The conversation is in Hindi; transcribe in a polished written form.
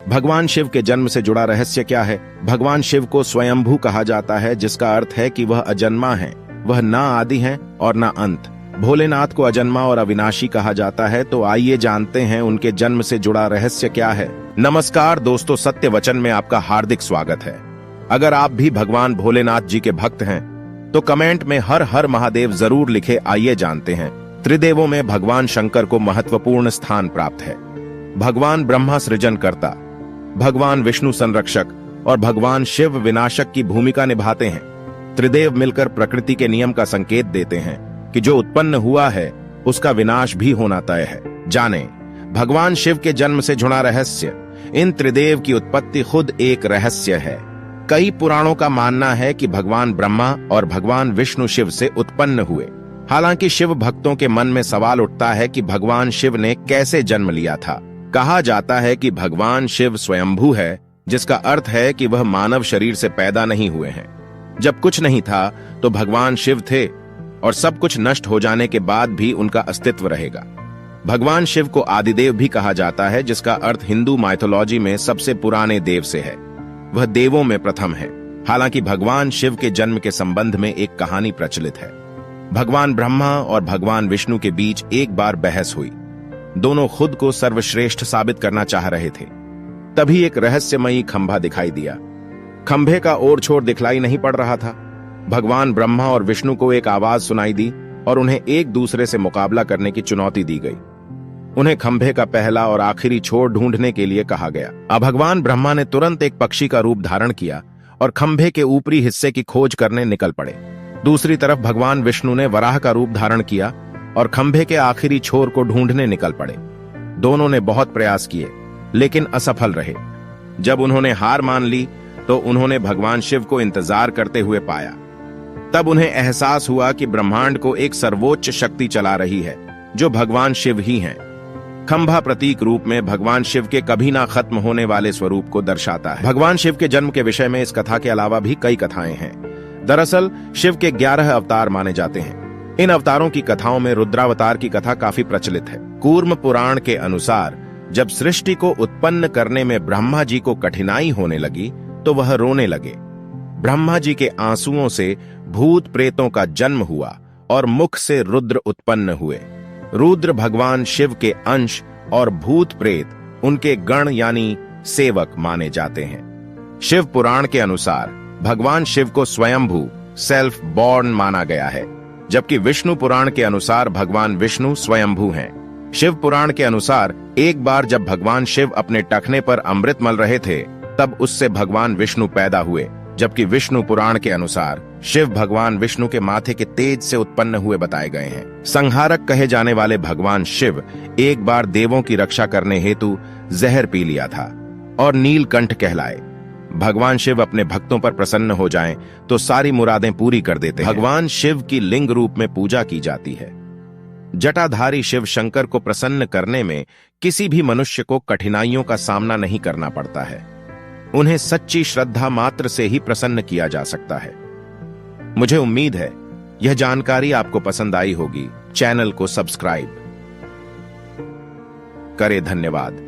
भगवान शिव के जन्म से जुड़ा रहस्य क्या है? भगवान शिव को स्वयंभू कहा जाता है, जिसका अर्थ है कि वह अजन्मा है, वह ना आदि हैं और ना अंत। भोलेनाथ को अजन्मा और अविनाशी कहा जाता है। तो आइए जानते हैं उनके जन्म से जुड़ा रहस्य क्या है। नमस्कार दोस्तों, सत्य वचन में आपका हार्दिक स्वागत है। अगर आप भी भगवान भोलेनाथ जी के भक्त हैं तो कमेंट में हर हर महादेव जरूर लिखे। आइए जानते हैं। त्रिदेवों में भगवान शंकर को महत्वपूर्ण स्थान प्राप्त है। भगवान ब्रह्मा सृजनकर्ता, भगवान विष्णु संरक्षक और भगवान शिव विनाशक की भूमिका निभाते हैं। त्रिदेव मिलकर प्रकृति के नियम का संकेत देते हैं कि जो उत्पन्न हुआ है उसका विनाश भी होना तय है। जानें भगवान शिव के जन्म से जुड़ा रहस्य। इन त्रिदेव की उत्पत्ति खुद एक रहस्य है। कई पुराणों का मानना है कि भगवान ब्रह्मा और भगवान विष्णु शिव से उत्पन्न हुए। हालांकि शिव भक्तों के मन में सवाल उठता है कि भगवान शिव ने कैसे जन्म लिया था। कहा जाता है कि भगवान शिव स्वयंभू है, जिसका अर्थ है कि वह मानव शरीर से पैदा नहीं हुए हैं। जब कुछ नहीं था तो भगवान शिव थे और सब कुछ नष्ट हो जाने के बाद भी उनका अस्तित्व रहेगा। भगवान शिव को आदिदेव भी कहा जाता है, जिसका अर्थ हिंदू माइथोलॉजी में सबसे पुराने देव से है। वह देवों में प्रथम है। हालांकि भगवान शिव के जन्म के संबंध में एक कहानी प्रचलित है। भगवान ब्रह्मा और भगवान विष्णु के बीच एक बार बहस हुई। दोनों खुद को सर्वश्रेष्ठ साबित करना चाह रहे थे। तभी एक रहस्यमयी खंभा दिखाई दिया। खंभे का ओर छोर दिखलाई नहीं पड़ रहा था। भगवान ब्रह्मा और विष्णु को एक आवाज सुनाई दी और उन्हें एक दूसरे से मुकाबला करने की चुनौती दी गई। उन्हें खंभे का पहला और आखिरी छोर ढूंढने के लिए कहा गया। अब भगवान ब्रह्मा ने तुरंत एक पक्षी का रूप धारण किया और खंभे के ऊपरी हिस्से की खोज करने निकल पड़े। दूसरी तरफ भगवान विष्णु ने वराह का रूप धारण किया और खंभे के आखिरी छोर को ढूंढने निकल पड़े। दोनों ने बहुत प्रयास किए लेकिन असफल रहे। जब उन्होंने हार मान ली तो उन्होंने भगवान शिव को इंतजार करते हुए पाया। तब उन्हें एहसास हुआ कि ब्रह्मांड को एक सर्वोच्च शक्ति चला रही है, जो भगवान शिव ही हैं। खंभा प्रतीक रूप में भगवान शिव के कभी ना खत्म होने वाले स्वरूप को दर्शाता है। भगवान शिव के जन्म के विषय में इस कथा के अलावा भी कई कथाएं हैं। दरअसल शिव के 11 अवतार माने जाते हैं। इन अवतारों की कथाओं में रुद्रावतार की कथा काफी प्रचलित है। कूर्म पुराण के अनुसार जब सृष्टि को उत्पन्न करने में ब्रह्मा जी को कठिनाई होने लगी तो वह रोने लगे। ब्रह्मा जी के आंसुओं से भूत प्रेतों का जन्म हुआ और मुख से रुद्र उत्पन्न हुए। रुद्र भगवान शिव के अंश और भूत प्रेत उनके गण यानी सेवक माने जाते हैं। शिव पुराण के अनुसार भगवान शिव को स्वयंभू सेल्फ बॉर्न माना गया है, जबकि विष्णु पुराण के अनुसार भगवान विष्णु स्वयंभू हैं। शिव पुराण के अनुसार एक बार जब भगवान शिव अपने टखने पर अमृत मल रहे थे तब उससे भगवान विष्णु पैदा हुए, जबकि विष्णु पुराण के अनुसार शिव भगवान विष्णु के माथे के तेज से उत्पन्न हुए बताए गए हैं। संहारक कहे जाने वाले भगवान शिव एक बार देवों की रक्षा करने हेतु जहर पी लिया था और नीलकंठ कहलाए। भगवान शिव अपने भक्तों पर प्रसन्न हो जाएं तो सारी मुरादें पूरी कर देते हैं। भगवान शिव की लिंग रूप में पूजा की जाती है। जटाधारी शिव शंकर को प्रसन्न करने में किसी भी मनुष्य को कठिनाइयों का सामना नहीं करना पड़ता है। उन्हें सच्ची श्रद्धा मात्र से ही प्रसन्न किया जा सकता है। मुझे उम्मीद है यह जानकारी आपको पसंद आई होगी। चैनल को सब्सक्राइब करें। धन्यवाद।